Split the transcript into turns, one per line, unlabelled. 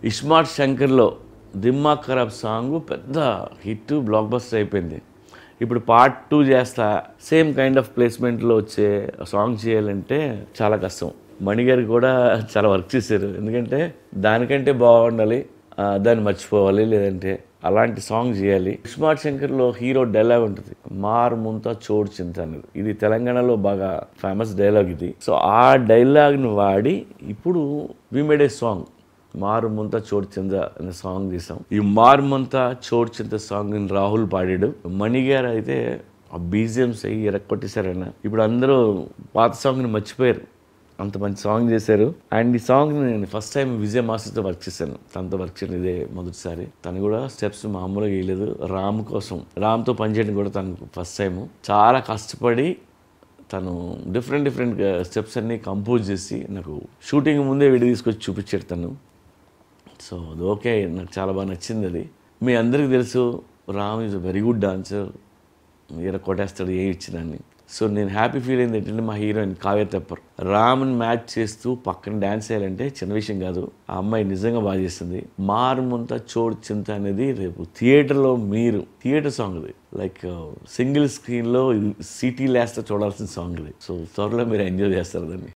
ఇస్మార్ట్ శంకర్లో దిమ్మాగ్ ఖరాబ్ సాంగ్ పెద్ద hit block buster అయిపోయింది. ఇప్పుడు పార్ట్ 2 చేస్తా సేమ్ కైండ్ ఆఫ్ ప్లేస్మెంట్లో వచ్చే సాంగ్ చేయాలంటే చాలా కష్టం. మణిగారు కూడా చాలా వర్క్ చేశారు. ఎందుకంటే దానికంటే బాగుండాలి, దాన్ని మర్చిపోవాలి, లేదంటే అలాంటి సాంగ్ చేయాలి. ఇస్మార్ట్ శంకర్లో హీరో డైలాగ్ ఉంటుంది, మార్ ముంతా చోడు చింత అనేది. ఇది తెలంగాణలో బాగా ఫేమస్ డైలాగ్ ఇది. సో ఆ డైలాగ్ని వాడి ఇప్పుడు వి మేడ్ ఏ సాంగ్ మారు ముంత చోటు చింత అనే సాంగ్ తీసాం. ఈ మారు ముంత చోటు చింత సాంగ్ రాహుల్ పాడాడు. మణిగారు అయితే ఆ బీజిఎమ్స్ అయ్యి ఎరక్కొట్టేశారన్న. ఇప్పుడు అందరూ పాత సాంగ్ని మర్చిపోయారు, అంత మంచి సాంగ్ చేశారు. అండ్ ఈ సాంగ్ని నేను ఫస్ట్ టైం విజయ్ మాస్టర్తో వర్క్ చేశాను. తనతో వర్క్ చేయడం ఇదే మొదటిసారి. తను కూడా స్టెప్స్ మామూలుగా వేయలేదు. రామ్ కోసం, రామ్తో పనిచేయడం కూడా తనకు ఫస్ట్ టైం. చాలా కష్టపడి తను డిఫరెంట్ స్టెప్స్ అన్నీ కంపోజ్ చేసి నాకు షూటింగ్ ముందే వీడియో తీసుకొచ్చి చూపించాడు తను. సో అది ఓకే, నాకు చాలా బాగా నచ్చింది అది. మీ అందరికీ తెలుసు Ram is a very good dancer, కొట్టేస్తాడు ఏ ఇచ్చినాన్ని. సో నేను హ్యాపీ ఫీల్ అయింది ఏంటంటే మా హీరోయిన్ కావ్య తెప్పర్ రామ్ని మ్యాచ్ చేస్తూ పక్కన డ్యాన్స్ చేయాలంటే చిన్న విషయం కాదు. ఆ అమ్మాయి నిజంగా బాగా చేస్తుంది. మారుమంతా చోడు చింత అనేది రేపు థియేటర్లో మీరు థియేటర్ సాంగ్ ఇది, లైక్ సింగిల్ స్క్రీన్లో సిటీ లాస్ట్ చూడాల్సిన సాంగ్ ఇది. సో త్వరలో మీరు ఎంజాయ్ చేస్తారు దాన్ని.